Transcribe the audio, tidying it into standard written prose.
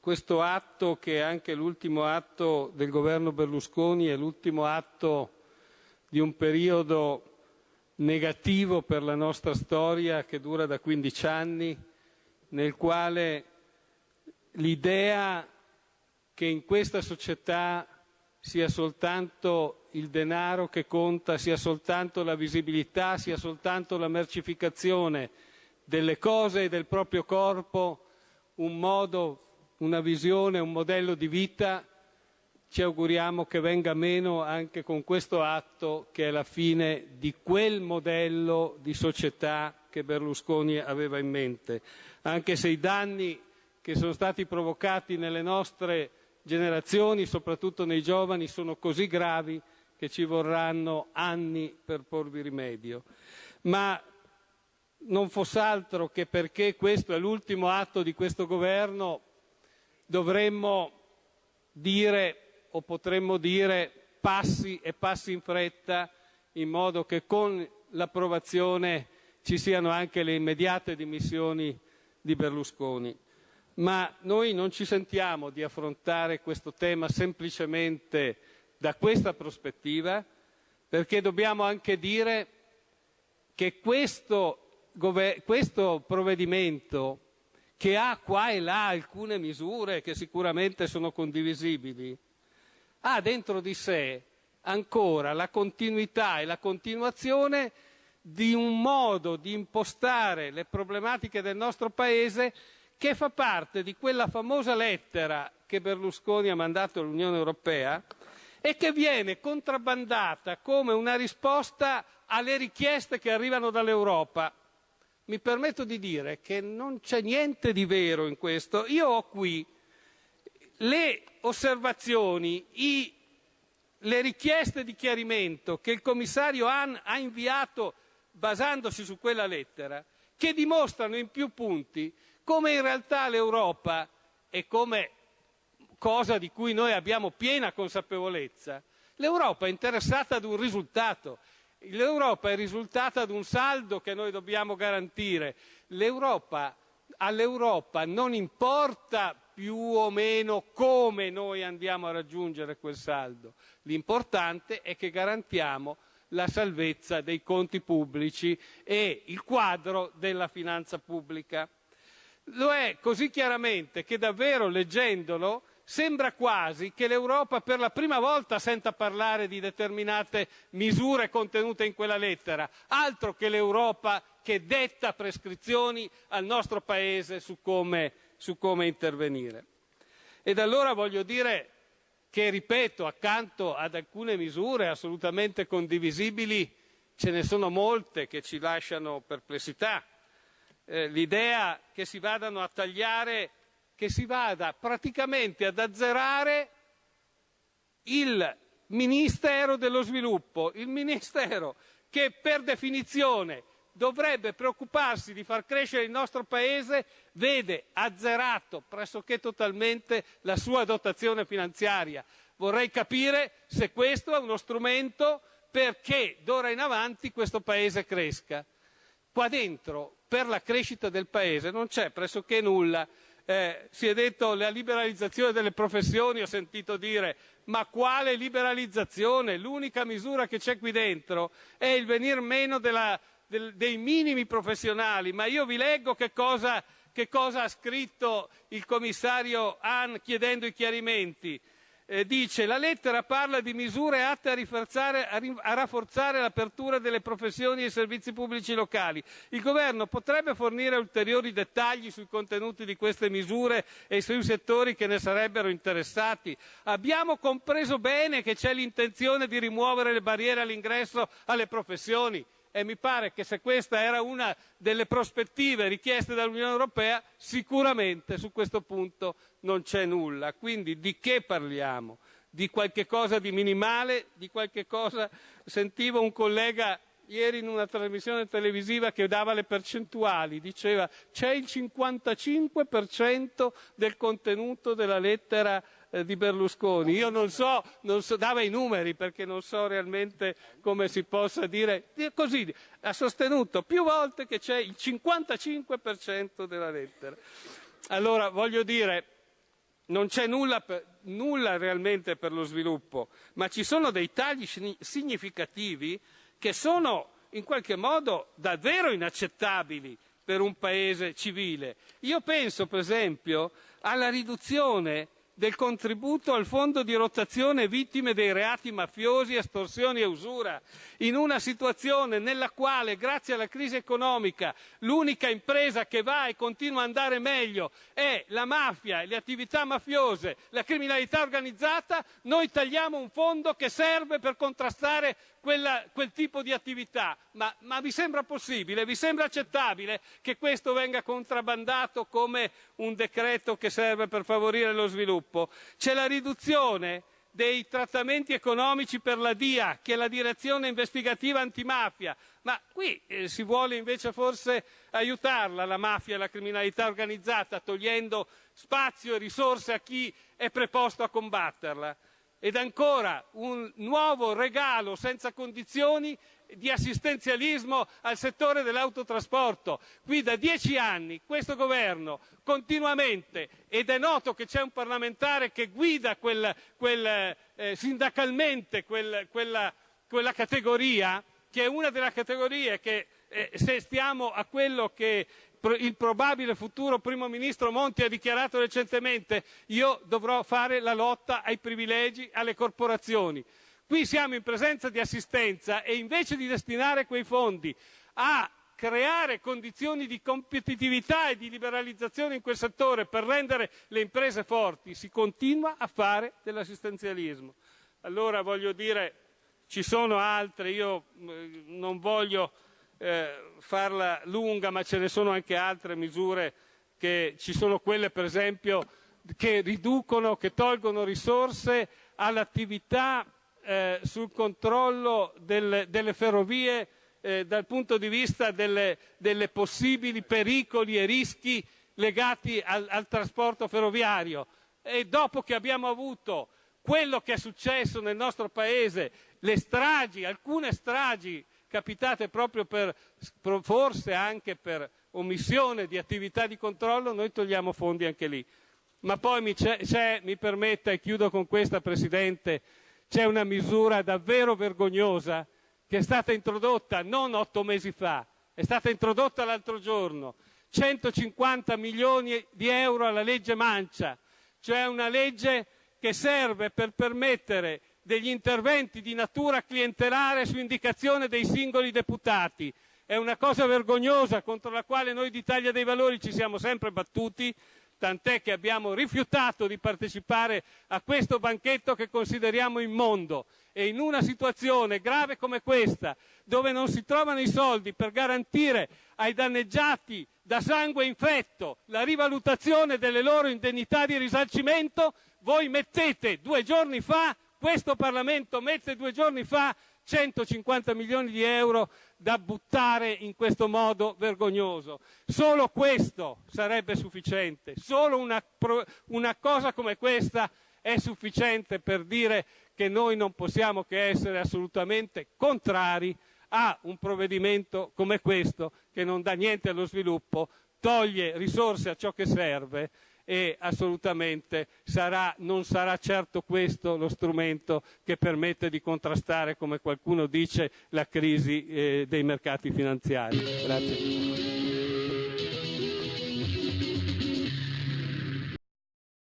questo atto, che è anche l'ultimo atto del governo Berlusconi, è l'ultimo atto di un periodo negativo per la nostra storia che dura da 15 anni, nel quale l'idea che in questa società sia soltanto il denaro che conta, sia soltanto la visibilità, sia soltanto la mercificazione delle cose e del proprio corpo, un modo, una visione, un modello di vita, ci auguriamo che venga meno anche con questo atto, che è la fine di quel modello di società che Berlusconi aveva in mente, anche se i danni che sono stati provocati nelle nostre generazioni, soprattutto nei giovani, sono così gravi che ci vorranno anni per porvi rimedio. Ma non fosse altro che perché questo è l'ultimo atto di questo governo, dovremmo dire, o potremmo dire, passi e passi in fretta, in modo che con l'approvazione ci siano anche le immediate dimissioni di Berlusconi. Ma noi non ci sentiamo di affrontare questo tema semplicemente da questa prospettiva, perché dobbiamo anche dire che questo provvedimento, che ha qua e là alcune misure che sicuramente sono condivisibili, ha dentro di sé ancora la continuità e la continuazione di un modo di impostare le problematiche del nostro Paese che fa parte di quella famosa lettera che Berlusconi ha mandato all'Unione Europea e che viene contrabbandata come una risposta alle richieste che arrivano dall'Europa. Mi permetto di dire che non c'è niente di vero in questo. Io ho qui le osservazioni, le richieste di chiarimento che il commissario Hahn ha inviato basandosi su quella lettera, che dimostrano in più punti come in realtà l'Europa, e come cosa di cui noi abbiamo piena consapevolezza, l'Europa è interessata ad un risultato. L'Europa è risultata ad un saldo che noi dobbiamo garantire. All'Europa non importa più o meno come noi andiamo a raggiungere quel saldo. L'importante è che garantiamo la salvezza dei conti pubblici e il quadro della finanza pubblica. Lo è così chiaramente che davvero, leggendolo, sembra quasi che l'Europa per la prima volta senta parlare di determinate misure contenute in quella lettera, altro che l'Europa che detta prescrizioni al nostro Paese su come intervenire. Ed allora voglio dire che, ripeto, accanto ad alcune misure assolutamente condivisibili, ce ne sono molte che ci lasciano perplessità. L'idea che si vadano a tagliare, che si vada praticamente ad azzerare il Ministero dello Sviluppo, il Ministero che per definizione dovrebbe preoccuparsi di far crescere il nostro Paese, vede azzerato pressoché totalmente la sua dotazione finanziaria. Vorrei capire se questo è uno strumento perché d'ora in avanti questo Paese cresca. Qua dentro, per la crescita del Paese, non c'è pressoché nulla. Si è detto la liberalizzazione delle professioni, ho sentito dire, ma quale liberalizzazione? L'unica misura che c'è qui dentro è il venir meno dei minimi professionali, ma io vi leggo che cosa ha scritto il commissario Hahn chiedendo i chiarimenti. Dice: la lettera parla di misure atte a rafforzare l'apertura delle professioni e servizi pubblici locali. Il governo potrebbe fornire ulteriori dettagli sui contenuti di queste misure e sui settori che ne sarebbero interessati? Abbiamo compreso bene che c'è l'intenzione di rimuovere le barriere all'ingresso alle professioni? E mi pare che se questa era una delle prospettive richieste dall'Unione Europea, sicuramente su questo punto non c'è nulla. Quindi di che parliamo? Di qualche cosa di minimale? Di qualche cosa... Sentivo un collega ieri in una trasmissione televisiva che dava le percentuali, diceva c'è il 55% del contenuto della lettera di Berlusconi. Io non so, dava i numeri perché non so realmente come si possa dire, così ha sostenuto più volte che c'è il 55% della lettera. Allora voglio dire, non c'è nulla realmente per lo sviluppo, ma ci sono dei tagli significativi che sono in qualche modo davvero inaccettabili per un paese civile. Io penso, per esempio, alla riduzione del contributo al fondo di rotazione vittime dei reati mafiosi, estorsioni e usura, in una situazione nella quale, grazie alla crisi economica, l'unica impresa che va e continua ad andare meglio è la mafia, le attività mafiose, la criminalità organizzata. Noi tagliamo un fondo che serve per contrastare quel tipo di attività. Ma vi sembra possibile, vi sembra accettabile che questo venga contrabbandato come un decreto che serve per favorire lo sviluppo? C'è la riduzione dei trattamenti economici per la DIA, che è la Direzione Investigativa Antimafia, ma qui si vuole invece forse aiutarla la mafia e la criminalità organizzata, togliendo spazio e risorse a chi è preposto a combatterla. Ed ancora un nuovo regalo senza condizioni di assistenzialismo al settore dell'autotrasporto. Qui da 10 anni questo governo continuamente, ed è noto che c'è un parlamentare che guida sindacalmente quella categoria, che è una delle categorie che, se stiamo a quello che il probabile futuro primo ministro Monti ha dichiarato recentemente, io dovrò fare la lotta ai privilegi, alle corporazioni. Qui siamo in presenza di assistenza e invece di destinare quei fondi a creare condizioni di competitività e di liberalizzazione in quel settore per rendere le imprese forti, si continua a fare dell'assistenzialismo. Allora voglio dire, ci sono altre, io non voglio farla lunga, ma ce ne sono anche altre misure, che ci sono quelle per esempio che riducono, che tolgono risorse all'attività sul controllo delle ferrovie dal punto di vista delle possibili pericoli e rischi legati al trasporto ferroviario. E dopo che abbiamo avuto quello che è successo nel nostro paese, le stragi, alcune stragi capitate proprio forse anche per omissione di attività di controllo, noi togliamo fondi anche lì. Ma poi mi permetta, e chiudo con questa, Presidente, c'è una misura davvero vergognosa che è stata introdotta non 8 mesi fa, è stata introdotta l'altro giorno, 150 milioni di euro alla legge Mancia, cioè una legge che serve per permettere degli interventi di natura clientelare su indicazione dei singoli deputati. È una cosa vergognosa contro la quale noi di Italia dei Valori ci siamo sempre battuti, tant'è che abbiamo rifiutato di partecipare a questo banchetto che consideriamo immondo. E in una situazione grave come questa, dove non si trovano i soldi per garantire ai danneggiati da sangue infetto la rivalutazione delle loro indennità di risarcimento, voi mettete 2 giorni fa, questo Parlamento mette 2 giorni fa 150 milioni di euro da buttare in questo modo vergognoso. Solo questo sarebbe sufficiente, solo una cosa come questa è sufficiente per dire che noi non possiamo che essere assolutamente contrari a un provvedimento come questo, che non dà niente allo sviluppo, toglie risorse a ciò che serve, e assolutamente non sarà certo questo lo strumento che permette di contrastare, come qualcuno dice, la crisi dei mercati finanziari. Grazie.